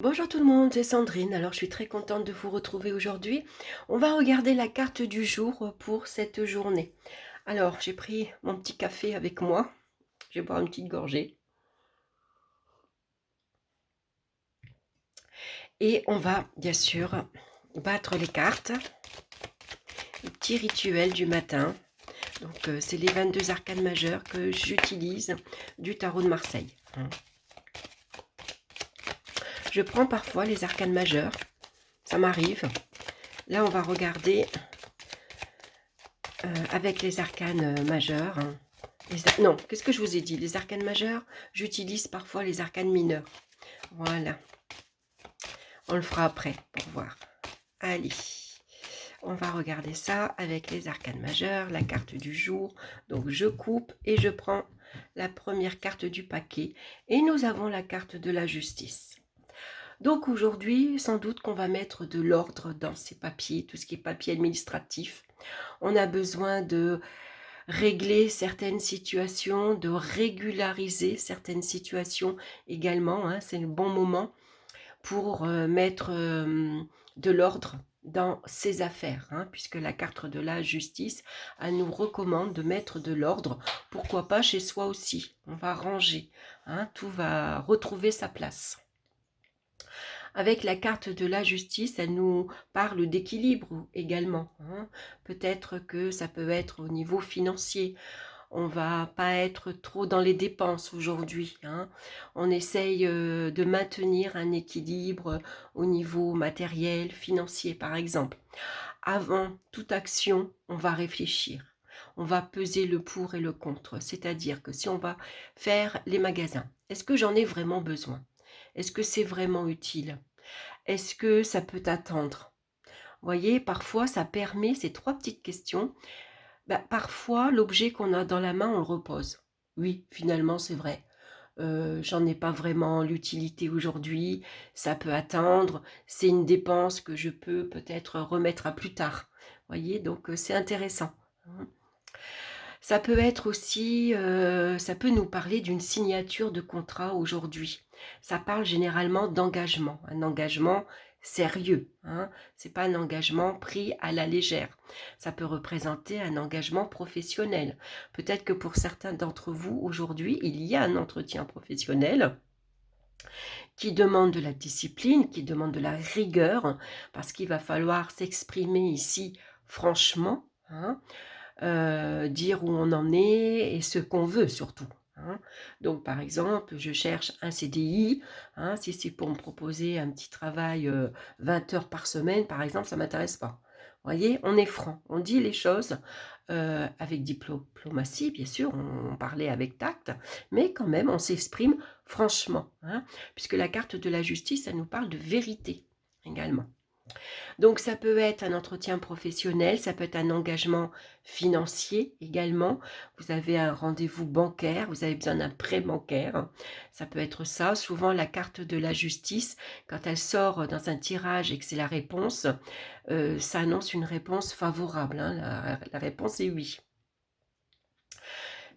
Bonjour tout le monde, c'est Sandrine. Alors je suis très contente de vous retrouver aujourd'hui. On va regarder la carte du jour pour cette journée. Alors j'ai pris mon petit café avec moi. Je vais boire une petite gorgée. Et on va bien sûr battre les cartes. Le petit rituel du matin. Donc c'est les 22 arcanes majeures que j'utilise du tarot de Marseille. Je prends parfois les arcanes majeures. Ça m'arrive. Là on va regarder avec les arcanes majeurs. Non, qu'est-ce que je vous ai dit? Les arcanes majeurs, j'utilise parfois les arcanes mineurs. Voilà. On le fera après pour voir. Allez, on va regarder ça avec les arcanes majeures, la carte du jour. Donc je coupe et je prends la première carte du paquet. Et nous avons la carte de la justice. Donc aujourd'hui, sans doute qu'on va mettre de l'ordre dans ces papiers, tout ce qui est papier administratif. On a besoin de régler certaines situations, de régulariser certaines situations également. Hein, c'est le bon moment pour mettre de l'ordre dans ses affaires, hein, puisque la carte de la justice, elle nous recommande de mettre de l'ordre, pourquoi pas chez soi aussi. On va ranger, hein, tout va retrouver sa place. Avec la carte de la justice, elle nous parle d'équilibre également. Hein. Peut-être que ça peut être au niveau financier. On va pas être trop dans les dépenses aujourd'hui. Hein. On essaye de maintenir un équilibre au niveau matériel, financier par exemple. Avant toute action, on va réfléchir. On va peser le pour et le contre. C'est-à-dire que si on va faire les magasins, est-ce que j'en ai vraiment besoin? Est-ce que c'est vraiment utile? Est-ce que ça peut attendre? Vous voyez, parfois ça permet, ces trois petites questions, parfois l'objet qu'on a dans la main, on le repose. Oui, finalement c'est vrai. J'en ai pas vraiment l'utilité aujourd'hui, ça peut attendre, c'est une dépense que je peux peut-être remettre à plus tard. Vous voyez, donc c'est intéressant. Hein. Ça peut être aussi, ça peut nous parler d'une signature de contrat aujourd'hui. Ça parle généralement d'engagement, un engagement sérieux. Hein. C'est pas un engagement pris à la légère. Ça peut représenter un engagement professionnel. Peut-être que pour certains d'entre vous aujourd'hui, il y a un entretien professionnel qui demande de la discipline, qui demande de la rigueur, parce qu'il va falloir s'exprimer ici franchement. Hein, dire où on en est et ce qu'on veut surtout. Hein. Donc par exemple, je cherche un CDI, hein, si c'est pour me proposer un petit travail 20 heures par semaine, par exemple, ça ne m'intéresse pas. Vous voyez, on est franc, on dit les choses avec diplomatie, bien sûr, on parlait avec tact, mais quand même, on s'exprime franchement, hein, puisque la carte de la justice, ça nous parle de vérité également. Donc ça peut être un entretien professionnel, ça peut être un engagement financier également. Vous avez un rendez-vous bancaire, vous avez besoin d'un prêt bancaire. Ça peut être ça. Souvent la carte de la justice, quand elle sort dans un tirage et que c'est la réponse, ça annonce une réponse favorable. Hein. La réponse est oui.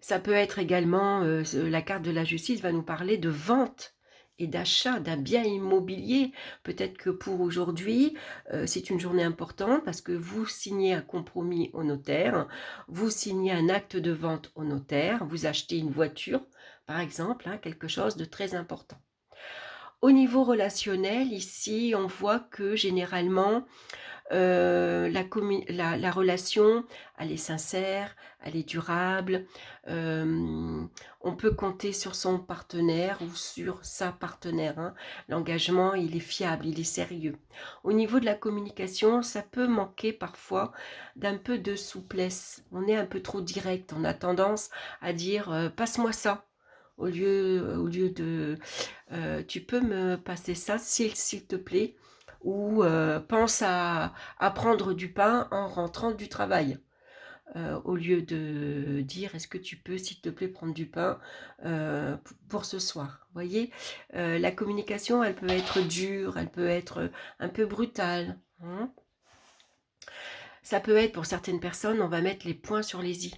Ça peut être également, la carte de la justice va nous parler de vente et d'achat d'un bien immobilier. Peut-être que pour aujourd'hui, c'est une journée importante parce que vous signez un compromis au notaire, vous signez un acte de vente au notaire, vous achetez une voiture, par exemple, hein, quelque chose de très important. Au niveau relationnel, ici, on voit que généralement, la relation, elle est sincère, elle est durable. On peut compter sur son partenaire ou sur sa partenaire. Hein. L'engagement, il est fiable, il est sérieux. Au niveau de la communication, ça peut manquer parfois d'un peu de souplesse. On est un peu trop direct. On a tendance à dire passe-moi ça. Au lieu de tu peux me passer ça s'il te plaît, ou pense à prendre du pain en rentrant du travail. Au lieu de dire est-ce que tu peux s'il te plaît prendre du pain pour ce soir. Vous voyez, la communication elle peut être dure, elle peut être un peu brutale. Hein. Ça peut être pour certaines personnes, on va mettre les points sur les i.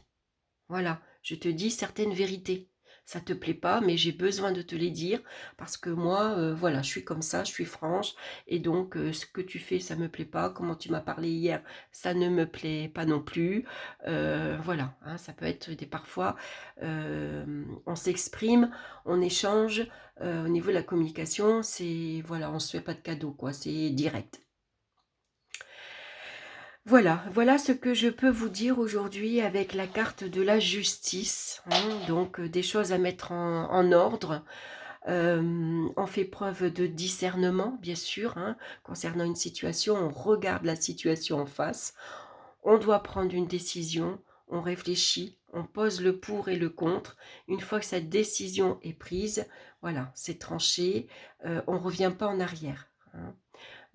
Voilà, je te dis certaines vérités. ça te plaît pas, mais j'ai besoin de te les dire parce que moi, voilà, je suis comme ça, je suis franche et donc ce que tu fais, ça me plaît pas. Comment tu m'as parlé hier, ça ne me plaît pas non plus. Voilà, hein, ça peut être des parfois, on s'exprime, on échange, au niveau de la communication, c'est voilà, on se fait pas de cadeaux quoi, c'est direct. Voilà, voilà ce que je peux vous dire aujourd'hui avec la carte de la justice, hein, donc des choses à mettre en ordre. On fait preuve de discernement, bien sûr, hein, concernant une situation, on regarde la situation en face, on doit prendre une décision, on réfléchit, on pose le pour et le contre. Une fois que cette décision est prise, voilà, c'est tranché, on ne revient pas en arrière, hein.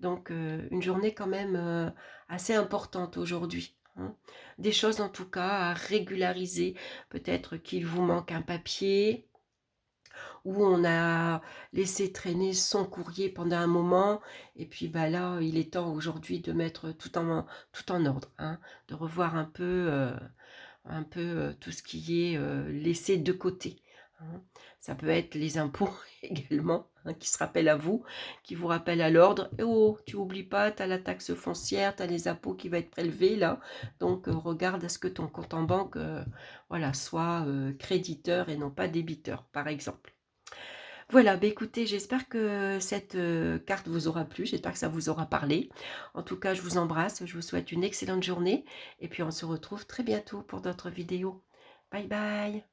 Donc une journée quand même assez importante aujourd'hui, hein. Des choses en tout cas à régulariser. Peut-être qu'il vous manque un papier, ou on a laissé traîner son courrier pendant un moment, et puis bah là, il est temps aujourd'hui de mettre tout en ordre, hein, de revoir un peu tout ce qui est laissé de côté, hein. Ça peut être les impôts également, hein, qui se rappellent à vous, qui vous rappellent à l'ordre. Eh oh, tu oublies pas, tu as la taxe foncière, tu as les impôts qui vont être prélevés là. Donc regarde à ce que ton compte en banque voilà, soit créditeur et non pas débiteur, par exemple. Voilà, bah écoutez, j'espère que cette carte vous aura plu, j'espère que ça vous aura parlé. En tout cas, je vous embrasse, je vous souhaite une excellente journée et puis on se retrouve très bientôt pour d'autres vidéos. Bye bye.